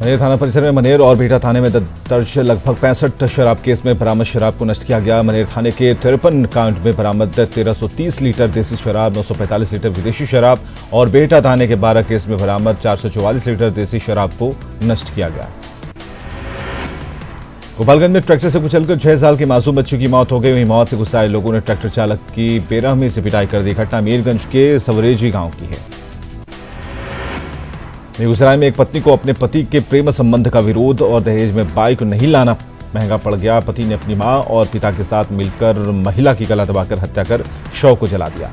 मनेर थाना परिसर में मनेर और बेहटा थाने में दर्ज लगभग 65 शराब केस में बरामद शराब को नष्ट किया गया। मनेर थाने के 53 कांड में बरामद 1330 लीटर देसी शराब, 945 लीटर विदेशी शराब और बेहटा थाने के 12 केस में बरामद 444 लीटर देसी शराब को नष्ट किया गया। गोपालगंज में ट्रैक्टर से कुचलकर 6 साल की मासूम बच्ची की मौत हो गई। वहीं मौत से गुस्साए लोगों ने ट्रैक्टर चालक की बेरहमी से पिटाई कर दी। घटना मीरगंज के सवरेजी गांव की है। बेगूसराय में एक पत्नी को अपने पति के प्रेम संबंध का विरोध और दहेज में बाइक नहीं लाना महंगा पड़ गया। पति ने अपनी मां और पिता के साथ मिलकर महिला की गला दबाकर हत्या कर शव को जला दिया।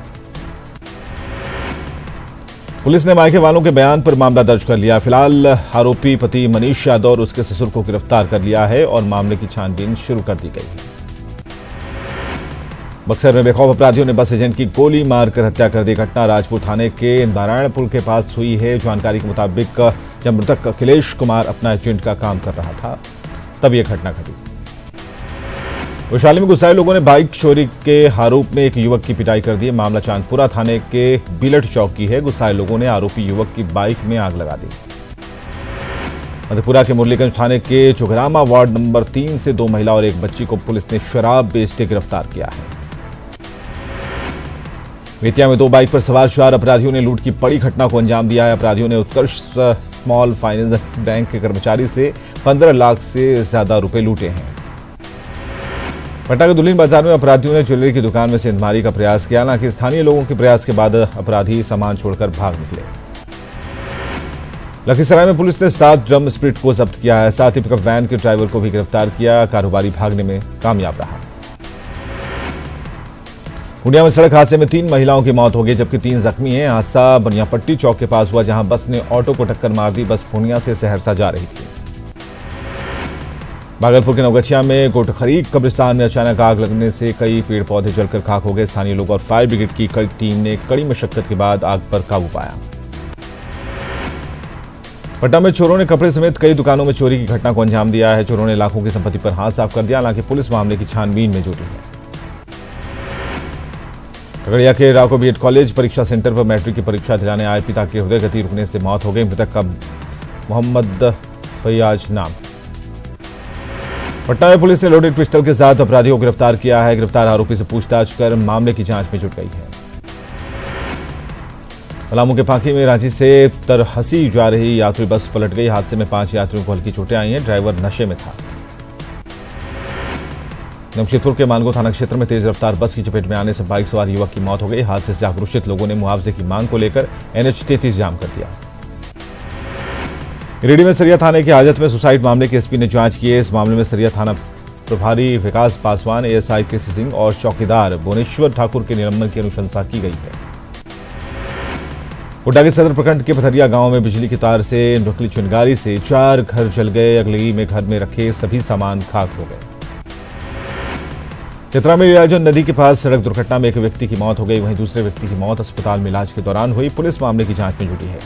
पुलिस ने मायके वालों के बयान पर मामला दर्ज कर लिया। फिलहाल आरोपी पति मनीष यादव और उसके ससुर को गिरफ्तार कर लिया है और मामले की छानबीन शुरू कर दी गई है। बक्सर में बेखौफ अपराधियों ने बस एजेंट की गोली मारकर हत्या कर दी। घटना राजपुर थाने के नारायणपुर के पास हुई है। जानकारी के मुताबिक जब मृतक अखिलेश कुमार अपना एजेंट का काम कर रहा था तब यह घटना घटी। वैशाली में गुस्साए लोगों ने बाइक चोरी के आरोप में एक युवक की पिटाई कर दी। मामला चांदपुरा थाने के बिलट चौक की है। गुस्साए लोगों ने आरोपी युवक की बाइक में आग लगा दी। मधेपुरा के मुरलीगंज थाने के चुगरामा वार्ड नंबर 3 से 2 महिला और एक बच्ची को पुलिस ने शराब बेचते गिरफ्तार किया है। बेतिया में 2 बाइक पर सवार 4 अपराधियों ने लूट की बड़ी घटना को अंजाम दिया है। अपराधियों ने उत्कर्ष स्मॉल फाइनेंस बैंक के कर्मचारी से 15 लाख से ज्यादा रुपए लूटे हैं। पटना के दुल्हिन बाजार में अपराधियों ने ज्वेलरी की दुकान में सेंधमारी का प्रयास किया। हालांकि स्थानीय लोगों के प्रयास के बाद अपराधी सामान छोड़कर भाग निकले। लखीसराय में पुलिस ने 7 ड्रम स्प्रिट को जब्त किया है। साथ ही पिकअप वैन के ड्राइवर को भी गिरफ्तार किया। कारोबारी भागने में कामयाब रहा। पूर्णिया में सड़क हादसे में 3 महिलाओं की मौत हो गई जबकि 3 जख्मी हैं। हादसा बनियापट्टी चौक के पास हुआ जहां बस ने ऑटो को टक्कर मार दी। बस पूर्णिया से सहरसा जा रही थी। भागलपुर के नवगछिया में गोटखरी कब्रिस्तान में अचानक आग लगने से कई पेड़ पौधे जलकर खाक हो गए। स्थानीय लोग और फायर ब्रिगेड की टीम ने कड़ी मशक्कत के बाद आग पर काबू पाया। पटना में चोरों ने कपड़े समेत कई दुकानों में चोरी की घटना को अंजाम दिया है। चोरों ने लाखों की संपत्ति पर हाथ साफ कर दिया। हालांकि पुलिस मामले की छानबीन में जुटी है। खगड़िया के राको बीएड कॉलेज परीक्षा सेंटर पर मैट्रिक की परीक्षा दिलाने आए पिता की हृदय गति रुकने से मौत हो गई। मृतक का मोहम्मद फैयाज नाम। पटना में पुलिस ने लोडेड पिस्टल के साथ अपराधियों को गिरफ्तार किया है। गिरफ्तार आरोपी से पूछताछ कर मामले की जांच में जुट गई है। पलामू के पांकी में रांची से तरहसी जा रही यात्री बस पलट गई। हादसे में 5 यात्रियों को हल्की चोटें आई हैं। ड्राइवर नशे में था। जमशेदपुर के मानगो थाना क्षेत्र में तेज रफ्तार बस की चपेट में आने से बाइक सवार युवक की मौत हो गई। हादसे से आक्रोशित लोगों ने मुआवजे की मांग को लेकर NH 33 जाम कर दिया। गिरिडीह में सरिया थाने की हाजत में सुसाइड मामले के एसपी ने जांच की है। इस मामले में सरिया थाना प्रभारी विकास पासवान, ASI केसी सिंह और चौकीदार भुवनेश्वर ठाकुर के निलंबन की अनुशंसा की गई है। कोटा के सदर प्रखंड के पथरिया गांव में बिजली की तार से निकली चिंगारी से 4 घर जल गए। अगलगी में घर में रखे सभी सामान खाक हो गए। चतरा में लीलाजन नदी के पास सड़क दुर्घटना में एक व्यक्ति की मौत हो गई। वहीं दूसरे व्यक्ति की मौत अस्पताल में इलाज के दौरान हुई। पुलिस मामले की जांच में जुटी है।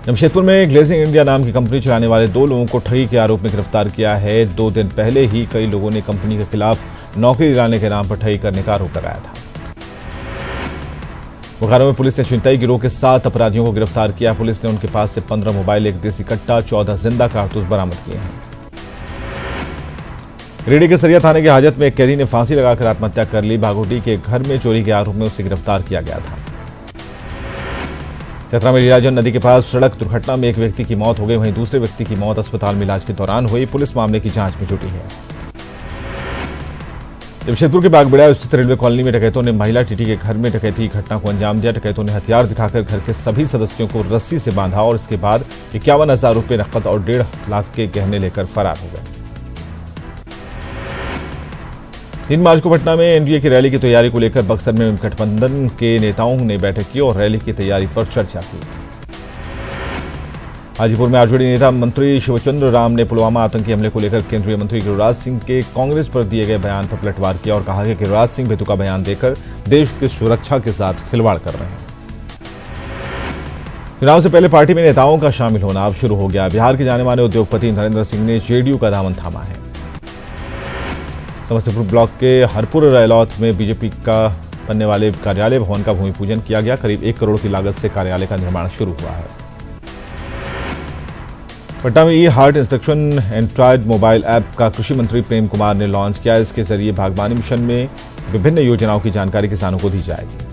जमशेदपुर में ग्लेजिंग इंडिया नाम की कंपनी चलाने वाले 2 लोगों को ठगी के आरोप में गिरफ्तार किया है। 2 दिन पहले ही कई लोगों ने कंपनी के खिलाफ नौकरी दिलाने के नाम पर ठगी करने का आरोप लगाया था। बोकारो में पुलिस ने छिनतई गिरोह के 7 अपराधियों को गिरफ्तार किया। पुलिस ने उनके पास से 15 मोबाइल, 1 देसी कट्टा, 14 जिंदा कारतूस बरामद किए हैं। गिरिडीह के सरिया थाने की हाजत में एक कैदी ने फांसी लगाकर आत्महत्या कर ली। भागोटी के घर में चोरी के आरोप में उसे गिरफ्तार किया गया था। चतरा में लीलाजन नदी के पास सड़क दुर्घटना में एक व्यक्ति की मौत हो गई। वहीं दूसरे व्यक्ति की मौत अस्पताल में इलाज के दौरान हुई। पुलिस मामले की जांच में जुटी है। जमशेदपुर के बागबेड़ा स्थित रेलवे कॉलोनी में डकैतों ने महिला टीटी के घर में डकैती घटना को अंजाम दिया। डकैतों ने हथियार दिखाकर घर के सभी सदस्यों को रस्सी से बांधा और इसके बाद 51,000 रुपये नकद और 1.5 लाख के गहने लेकर फरार हो गए। 3 मार्च को पटना में एनडीए की रैली की तैयारी को लेकर बक्सर में गठबंधन के नेताओं ने बैठक की और रैली की तैयारी पर चर्चा की। हाजीपुर में आरजेडी नेता मंत्री शिवचंद्र राम ने पुलवामा आतंकी हमले को लेकर केंद्रीय मंत्री गिरिराज सिंह के कांग्रेस पर दिए गए बयान पर पलटवार किया और कहा कि गिरिराज सिंह बेतुका बयान देकर देश की सुरक्षा के साथ खिलवाड़ कर रहे हैं। चुनाव से पहले पार्टी में नेताओं का शामिल होना अब शुरू हो गया। बिहार के जाने माने उद्योगपति नरेंद्र सिंह ने जेडीयू का दामन थामा है। समस्तीपुर ब्लॉक के हरपुर रैलौत में बीजेपी का बनने वाले कार्यालय भवन का भूमि पूजन किया गया। करीब 1 करोड़ की लागत से कार्यालय का निर्माण शुरू हुआ है। पटना में ई हार्ट इंस्पेक्शन एंड्रॉयड मोबाइल ऐप का कृषि मंत्री प्रेम कुमार ने लॉन्च किया। इसके जरिए बागवानी मिशन में विभिन्न योजनाओं की जानकारी किसानों को दी जाएगी।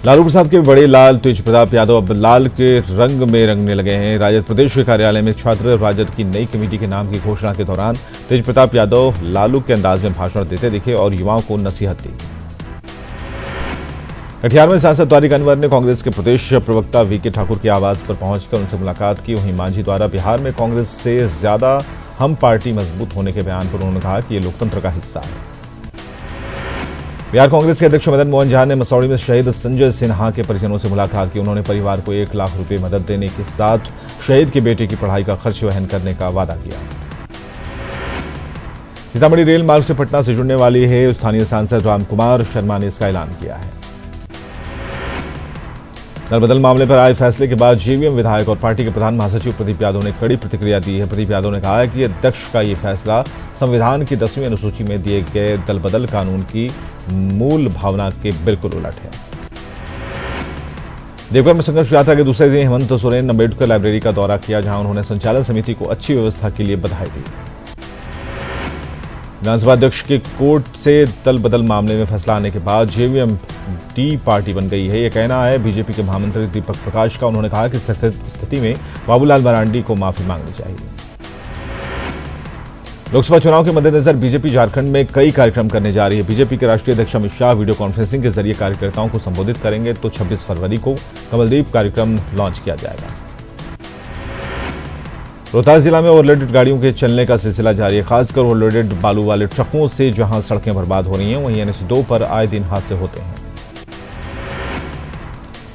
लालू प्रसाद के बड़े लाल तेज प्रताप यादव अब लाल के रंग में रंगने लगे हैं। राजद प्रदेश के कार्यालय में छात्र राजद की नई कमेटी के नाम की घोषणा के दौरान तेज प्रताप यादव लालू के अंदाज में भाषण देते दिखे और युवाओं को नसीहत दी। कटिहार में सांसद तारिक अनवर ने कांग्रेस के प्रदेश प्रवक्ता वीके ठाकुर के आवास पर पहुंचकर उनसे मुलाकात की। वहीं मांझी द्वारा बिहार में कांग्रेस से ज्यादा हम पार्टी मजबूत होने के बयान पर उन्होंने कहा कि यह लोकतंत्र का हिस्सा है। बिहार कांग्रेस के अध्यक्ष मदन मोहन झा ने मसौड़ी में शहीद संजय सिन्हा के परिजनों से मुलाकात की। उन्होंने परिवार को 1 लाख रुपए मदद देने के साथ शहीद के बेटे की पढ़ाई का खर्च वहन करने का वादा किया। सीतामढ़ी रेल मार्ग से पटना से जुड़ने वाली है। स्थानीय सांसद रामकुमार शर्मा ने इसका ऐलान किया है। दलबदल मामले पर आए फैसले के बाद जेवीएम विधायक और पार्टी के प्रधान महासचिव प्रदीप यादव ने कड़ी प्रतिक्रिया दी है। प्रदीप यादव ने कहा है कि अध्यक्ष का ये फैसला संविधान की 10वीं अनुसूची में दिए गए दलबदल कानून की मूल भावना के बिल्कुल उलट है। देवघर में संघर्ष यात्रा के दूसरे दिन हेमंत सोरेन ने अम्बेडकर लाइब्रेरी का दौरा किया, जहां उन्होंने संचालन समिति को अच्छी व्यवस्था के लिए बधाई दी। विधानसभा अध्यक्ष के कोर्ट से दल बदल मामले में फैसला आने के बाद जेवीएम डी पार्टी बन गई है। यह कहना है बीजेपी के महामंत्री दीपक प्रकाश का। उन्होंने कहा कि स्थिति में बाबूलाल मरांडी को माफी मांगनी चाहिए। लोकसभा चुनाव के मद्देनजर बीजेपी झारखंड में कई कार्यक्रम करने जा रही है। बीजेपी के राष्ट्रीय अध्यक्ष अमित शाह वीडियो कॉन्फ्रेंसिंग के जरिए कार्यकर्ताओं को संबोधित करेंगे। तो 26 फरवरी को कमलदीप कार्यक्रम लॉन्च किया जाएगा। रोहतास जिला में ओवरलोडेड गाड़ियों के चलने का सिलसिला जारी है। खासकर ओवरलोडेड बालू वाले ट्रकों से जहां सड़कें बर्बाद हो रही हैं, वहीं NH 2 पर आए दिन हादसे होते हैं।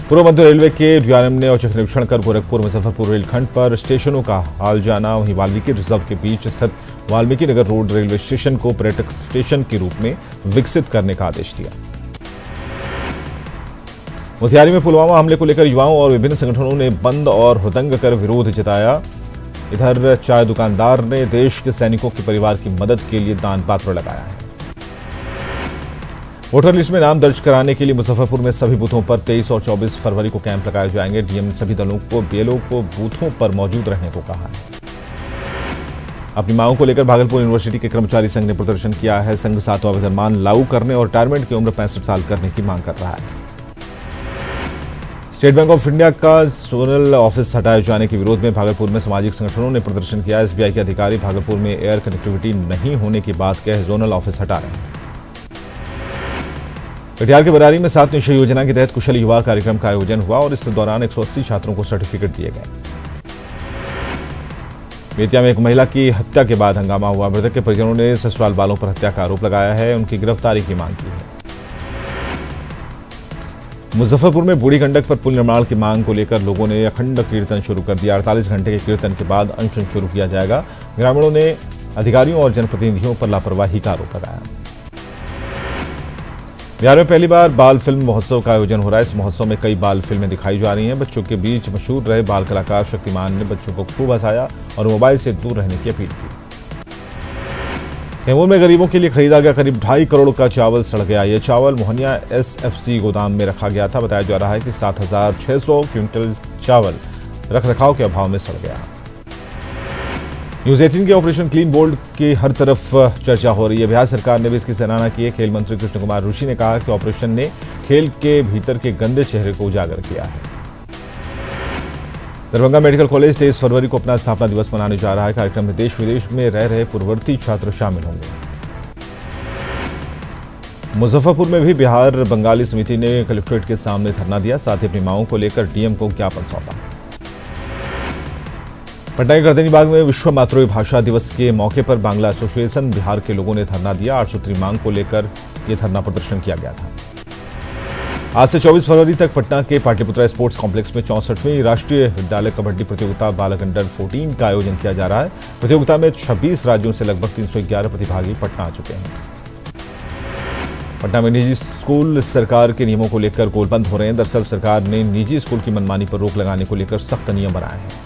पूर्व मध्य रेलवे के डीआरएम ने औचक निरीक्षण कर गोरखपुर मुजफ्फरपुर रेलखंड पर स्टेशनों का हाल जाना। वहीं वाल्मीकि रिजर्व के बीच स्थित Valmiki Nagar road railway station को पर्यटक स्टेशन के रूप में विकसित करने का आदेश दिया। मोतिहारी में पुलवामा हमले को लेकर युवाओं और विभिन्न संगठनों ने बंद और हुदंग कर विरोध जताया। इधर चाय दुकानदार ने देश के सैनिकों के परिवार की मदद के लिए दान पात्र लगाया है। वोटर लिस्ट में नाम दर्ज कराने के लिए मुजफ्फरपुर में सभी बूथों पर 23 और 24 फरवरी को कैंप लगाए जाएंगे। डीएम ने सभी दलों को बीएलओ को बूथों पर मौजूद रहने को कहा है। अपनी मांगों को लेकर भागलपुर यूनिवर्सिटी के कर्मचारी संघ ने प्रदर्शन किया है। संघ 7वां वेतनमान लागू करने और रिटायरमेंट की उम्र 65 साल करने की मांग कर रहा है। स्टेट बैंक ऑफ इंडिया का जोनल ऑफिस हटाए जाने के विरोध में भागलपुर में सामाजिक संगठनों ने प्रदर्शन किया। एसबीआई के अधिकारी भागलपुर में एयर कनेक्टिविटी नहीं होने की बात कह जोनल ऑफिस हटा रहे हैं। कटिहार के बरारी में 7 निश्चय योजना के तहत कुशल युवा कार्यक्रम का आयोजन हुआ और इस दौरान 180 छात्रों को सर्टिफिकेट दिए गए। बेतिया में एक महिला की हत्या के बाद हंगामा हुआ। मृतक के परिजनों ने ससुराल वालों पर हत्या का आरोप लगाया है। उनकी गिरफ्तारी की मांग की है। मुजफ्फरपुर में बूढ़ी गंडक पर पुल निर्माण की मांग को लेकर लोगों ने अखंड कीर्तन शुरू कर दिया। 48 घंटे के कीर्तन के बाद अनशन शुरू किया जाएगा। ग्रामीणों ने अधिकारियों और जनप्रतिनिधियों पर लापरवाही का आरोप लगाया। बिहार में पहली बार बाल फिल्म महोत्सव का आयोजन हो रहा है। इस महोत्सव में कई बाल फिल्में दिखाई जा रही हैं। बच्चों के बीच मशहूर रहे बाल कलाकार शक्तिमान ने बच्चों को खूब हंसाया और मोबाइल से दूर रहने की अपील की। कैमूर में गरीबों के लिए खरीदा गया करीब 2.5 करोड़ का चावल सड़ गया। यह चावल मोहनिया SFC गोदाम में रखा गया था। बताया जा रहा है कि 7,600 क्विंटल चावल रखरखाव के अभाव में सड़ गया। न्यूज 18 के ऑपरेशन क्लीन बोल्ड की हर तरफ चर्चा हो रही है। बिहार सरकार ने भी इसकी सराहना की है। खेल मंत्री कृष्ण कुमार ऋषि ने कहा कि ऑपरेशन ने खेल के भीतर के गंदे चेहरे को उजागर किया है। दरभंगा मेडिकल कॉलेज 23 फरवरी को अपना स्थापना दिवस मनाने जा रहा है। कार्यक्रम में देश विदेश में रह रहे पूर्ववर्ती छात्र शामिल होंगे। मुजफ्फरपुर में भी बिहार बंगाली समिति ने कलेक्ट्रेट के सामने धरना दिया। साथ ही अपनी मांगों को लेकर डीएम को ज्ञापन सौंपा। पटना के गर्दनीबाग में विश्व मातृभाषा दिवस के मौके पर बांग्ला एसोसिएशन बिहार के लोगों ने धरना दिया। 8 सूत्री मांग को लेकर यह धरना प्रदर्शन किया गया था। आज से 24 फरवरी तक पटना के पाटलिपुत्रा स्पोर्ट्स कॉम्प्लेक्स में 64वीं राष्ट्रीय विद्यालय कबड्डी प्रतियोगिता बालक अंडर 14 का आयोजन किया जा रहा है। प्रतियोगिता में 26 राज्यों से लगभग 311 प्रतिभागी पटना आ चुके हैं। पटना में निजी स्कूल सरकार के नियमों को लेकर गोलबंद हो रहे हैं। दरअसल सरकार ने निजी स्कूल की मनमानी पर रोक लगाने को लेकर सख्त नियम बनाए हैं।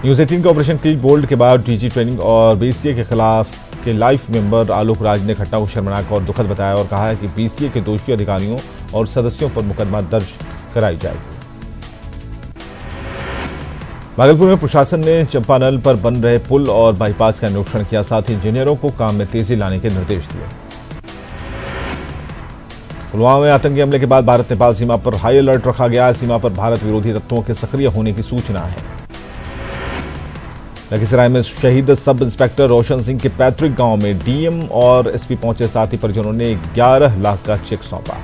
न्यूज 18 के ऑपरेशन क्लीन बोल्ड के बाद डीजी ट्रेनिंग और बीसीए के खिलाफ के लाइफ मेंबर आलोक राज ने घटना को शर्मनाक और दुखद बताया और कहा है कि बीसीए के दोषी अधिकारियों और सदस्यों पर मुकदमा दर्ज कराई जाएगी। भागलपुर में प्रशासन ने चंपानल पर बन रहे पुल और बाईपास का निरीक्षण किया, साथ ही इंजीनियरों को काम में तेजी लाने के निर्देश दिए। पुलवामा में आतंकी हमले के बाद भारत नेपाल सीमा पर हाई अलर्ट रखा गया है। सीमा पर भारत विरोधी तत्वों के सक्रिय होने की सूचना है। लखीसराय में शहीद सब इंस्पेक्टर रोशन सिंह के पैतृक गांव में डीएम और एसपी पहुंचे, साथ ही परिजनों ने 11 लाख का चेक सौंपा।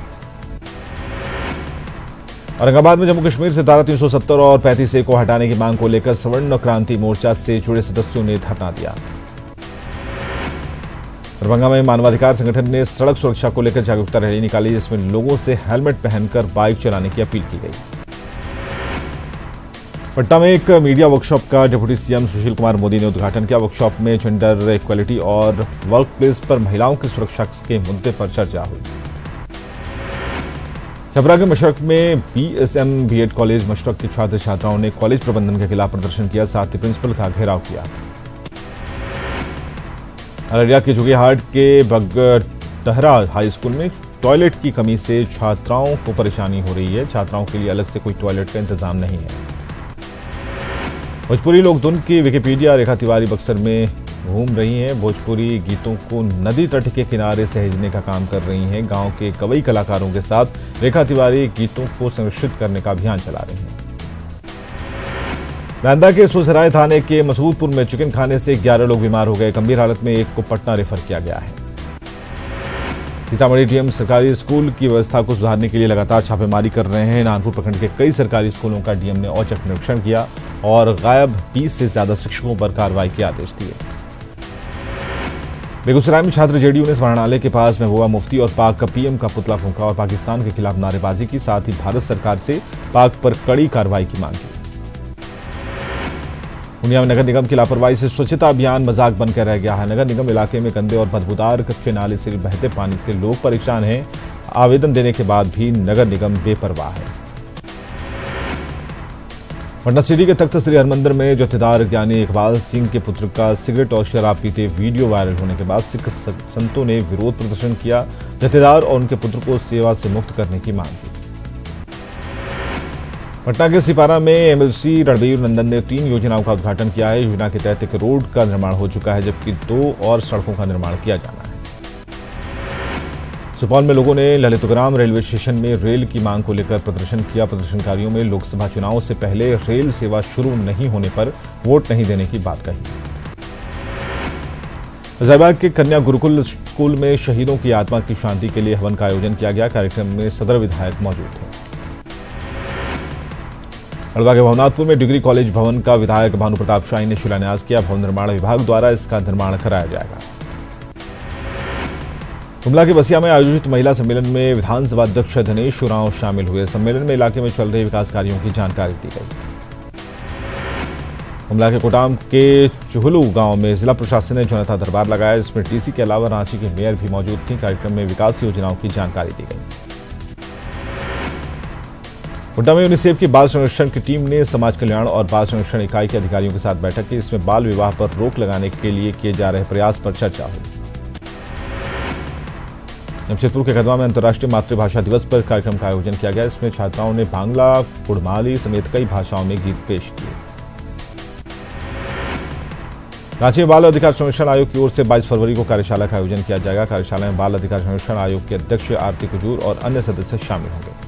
औरंगाबाद में जम्मू कश्मीर से धारा 370 और 35A को हटाने की मांग को लेकर स्वर्ण क्रांति मोर्चा से जुड़े सदस्यों ने धरना दिया। दरभंगा में मानवाधिकार संगठन ने सड़क सुरक्षा को लेकर जागरूकता रैली निकाली, जिसमें लोगों से हेलमेट पहनकर बाइक चलाने की अपील की गई। पटना में एक मीडिया वर्कशॉप का डिप्टी सीएम सुशील कुमार मोदी ने उद्घाटन किया। वर्कशॉप में जेंडर इक्वलिटी और वर्क प्लेस पर महिलाओं की सुरक्षा के मुद्दे पर चर्चा हुई। छपरा के मशरक में BSM BEd कॉलेज मशरक के छात्र छात्राओं ने कॉलेज प्रबंधन के खिलाफ प्रदर्शन किया, साथ ही प्रिंसिपल का घेराव किया। अररिया के जोगीहाट के बगटहरा हाई स्कूल में टॉयलेट की कमी से छात्राओं को परेशानी हो रही है। छात्राओं के लिए अलग से कोई टॉयलेट का इंतजाम नहीं है। भोजपुरी लोकधुन की विकिपीडिया रेखा तिवारी बक्सर में घूम रही हैं। भोजपुरी गीतों को नदी तट के किनारे सहेजने का काम कर रही हैं। गांव के कवई कलाकारों के साथ रेखा तिवारी गीतों को संरक्षित करने का अभियान चला रही हैं। नालंदा के सुसराय थाने के मसूदपुर में चिकन खाने से 11 लोग बीमार हो गए। गंभीर हालत में एक को पटना रेफर किया गया है। सीतामढ़ी डीएम सरकारी स्कूल की व्यवस्था को सुधारने के लिए लगातार छापेमारी कर रहे हैं। नानपुर प्रखंड के कई सरकारी स्कूलों का डीएम ने औचक निरीक्षण किया और गायब 20 से ज्यादा शिक्षकों पर कार्रवाई के आदेश दिए। बेगूसराय में छात्र जेडीयू ने स्मरणालय के पास महबूबा मुफ्ती और पाक का पीएम का पुतला फूंका और पाकिस्तान के खिलाफ नारेबाजी की, साथ ही भारत सरकार से पाक पर कड़ी कार्रवाई की मांग की। पूर्णिया में नगर निगम की लापरवाही से स्वच्छता अभियान मजाक बनकर रह गया है। नगर निगम इलाके में गंदे और बदबूदार कच्चे नाले से बहते पानी से लोग परेशान हैं। आवेदन देने के बाद भी नगर निगम बेपरवाह है। पटना सिटी के तख्त श्री हरमंदिर में जत्थेदार ज्ञानी इकबाल सिंह के पुत्र का सिगरेट और शराब पीते वीडियो वायरल होने के बाद सिख संतों ने विरोध प्रदर्शन किया। जत्थेदार और उनके पुत्र को सेवा से मुक्त करने की मांग की। पटना के सिपारा में एमएलसी रणबीर नंदन ने 3 योजनाओं का उद्घाटन किया है। योजना के तहत एक रोड का निर्माण हो चुका है, जबकि 2 और सड़कों का निर्माण किया जाना है। सुपौल में लोगों ने ललितग्राम रेलवे स्टेशन में रेल की मांग को लेकर प्रदर्शन किया। प्रदर्शनकारियों में लोकसभा चुनाव से पहले रेल सेवा शुरू नहीं होने पर वोट नहीं देने की बात कही। फैजाबाद के कन्या गुरुकुल स्कूल में शहीदों की आत्मा की शांति के लिए हवन का आयोजन किया गया। कार्यक्रम में सदर विधायक मौजूद थे। हल्द्वानी के भवनाथपुर में डिग्री कॉलेज भवन का विधायक भानु प्रताप शाही ने शिलान्यास किया। भवन निर्माण विभाग द्वारा इसका निर्माण कराया जाएगा। गुमला के बसिया में आयोजित महिला सम्मेलन में विधानसभा अध्यक्ष दिनेश उरांव शामिल हुए। सम्मेलन में इलाके में चल रहे विकास कार्यों की जानकारी दी गई। गुमला के कोटाम के चुहलू गांव में जिला प्रशासन ने जनता दरबार लगाया, जिसमें डीसी के अलावा रांची की मेयर भी मौजूद थी। कार्यक्रम में विकास योजनाओं की जानकारी दी गई। गोड्डा में यूनिसेफ की बाल संरक्षण की टीम ने समाज कल्याण और बाल संरक्षण इकाई के अधिकारियों के साथ बैठक की। इसमें बाल विवाह पर रोक लगाने के लिए किए जा रहे प्रयास पर चर्चा हुई। जमशेदपुर के कदवा में अंतर्राष्ट्रीय मातृभाषा दिवस पर कार्यक्रम का आयोजन किया गया। इसमें छात्राओं ने बांग्ला, कुड़माली समेत कई भाषाओं में गीत पेश किए। रांची में बाल अधिकार संरक्षण आयोग की ओर से 22 फरवरी को कार्यशाला का आयोजन किया जाएगा। कार्यशाला में बाल अधिकार संरक्षण आयोग के अध्यक्ष आरती कुजूर और अन्य सदस्य शामिल होंगे।